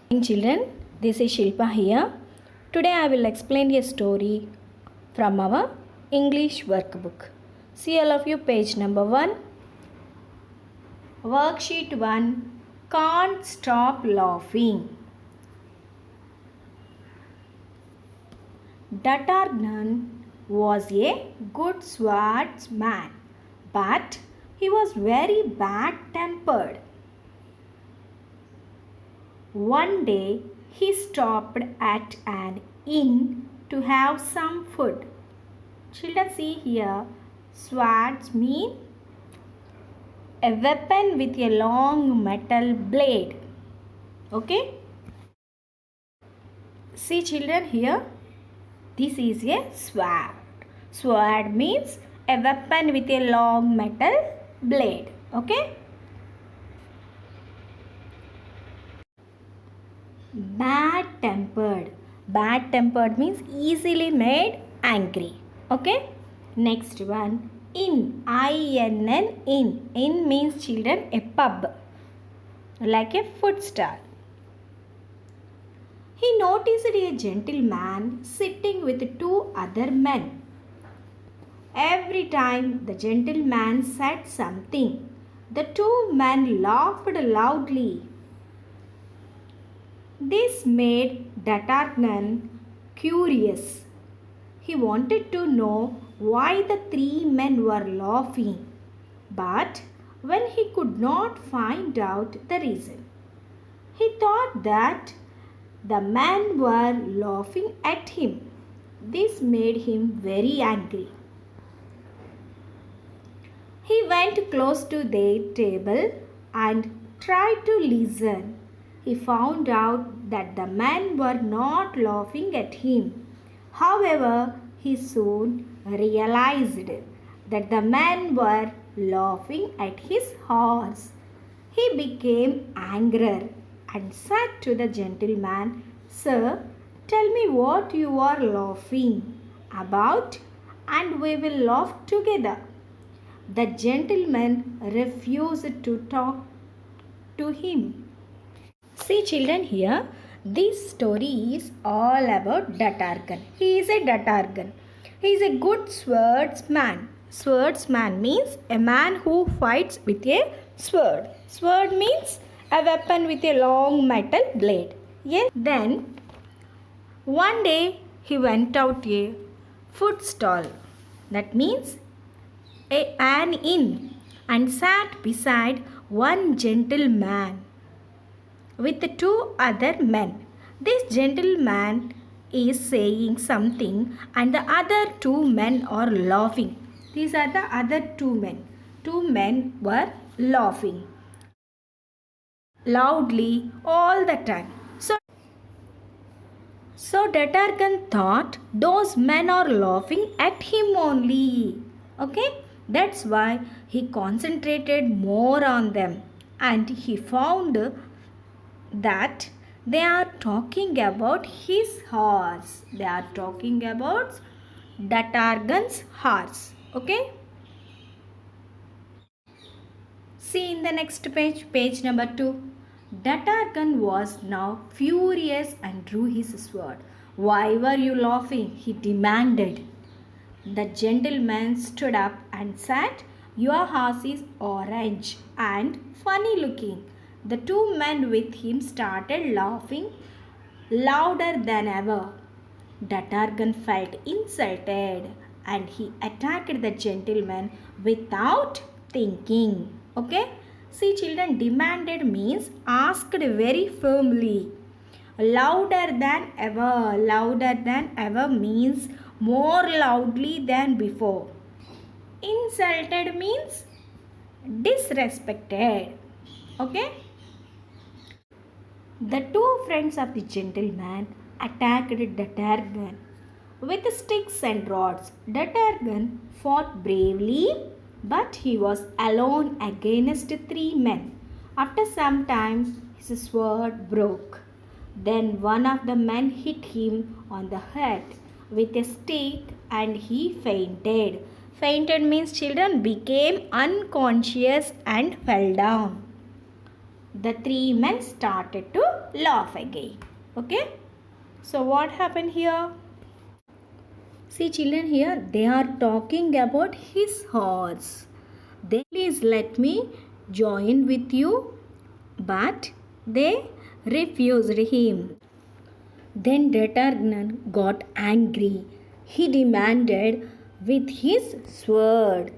Children, this is Shilpa here. Today I will explain a story from our English workbook. See all of you page number 1. Worksheet 1. Can't stop laughing. Datargnan was a good swordsman, but he was very bad-tempered. One day he stopped at an inn to have some food. Children, see here, swords mean a weapon with a long metal blade. Okay? See children here, this is a sword. Sword means a weapon with a long metal blade. Okay? Bad-tempered. Bad-tempered means easily made angry. Okay? Next one. Inn. I-N-N. Inn. Inn means children a pub. Like a food stall. He noticed a gentleman sitting with two other men. Every time the gentleman said something, the two men laughed loudly. This made Datargnan curious. He wanted to know why the three men were laughing, but when he could not find out the reason, he thought that the men were laughing at him. This made him very angry. He went close to their table and tried to listen. He found out that the men were not laughing at him. However, he soon realized that the men were laughing at his horse. He became angry and said to the gentleman, "Sir, tell me what you are laughing about, and we will laugh together." The gentleman refused to talk to him. See children here, this story is all about Datargnan. He is a Datargnan. He is a good swordsman. Swordsman means a man who fights with a sword. Sword means a weapon with a long metal blade. Yes. Then one day he went out a food stall. That means an inn, and sat beside one gentleman with two other men. This gentleman is saying something and the other two men are laughing. These are the other two men. Two men were laughing loudly all the time. So Datargnan thought those men are laughing at him only. Okay? That's why he concentrated more on them, and he found that they are talking about his horse. They are talking about Datargna's horse. Okay? See in the next page, page number 2. Datargnan was now furious and drew his sword. "Why were you laughing?" he demanded. The gentleman stood up and said, "Your horse is orange and funny looking." The two men with him started laughing louder than ever. Datargnan felt insulted and he attacked the gentleman without thinking. Okay? See children, demanded means asked very firmly. Louder than ever. Louder than ever means more loudly than before. Insulted means disrespected. Okay? The two friends of the gentleman attacked Datargnan with sticks and rods. Datargnan fought bravely, but he was alone against three men. After some time, his sword broke. Then one of the men hit him on the head with a stick and he fainted. Fainted means children became unconscious and fell down. the three men started to laugh again. Okay. So what happened here? See children, here they are talking about his horse. They please let me join with you, but they refused him. Then Detergnan got angry. He demanded with his sword,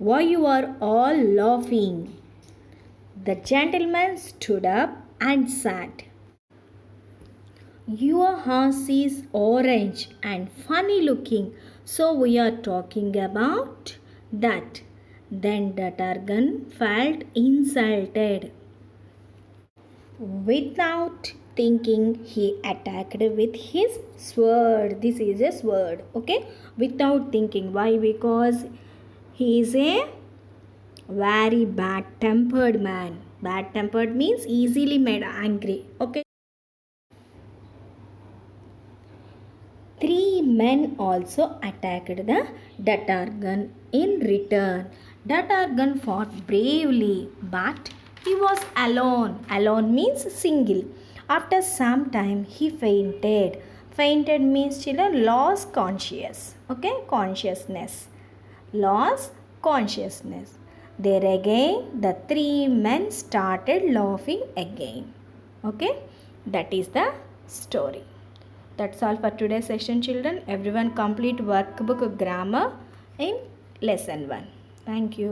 "Why you are all laughing?" The gentleman stood up and said, "Your horse is orange and funny looking, so we are talking about that." Then Detergnan felt insulted. Without thinking, he attacked with his sword. This is a sword, okay? Without thinking. Why? Because he is a very bad tempered man. Bad tempered means easily made angry, okay? Three men also attacked the Detergnan in return. Detergnan fought bravely, but he was alone. Alone means single. After some time, he fainted. Fainted means children lost conscious. Okay, consciousness. Lost consciousness. There again, the three men started laughing again. Okay, that is the story. That's all for today's session, children. Everyone complete workbook grammar in lesson 1. Thank you.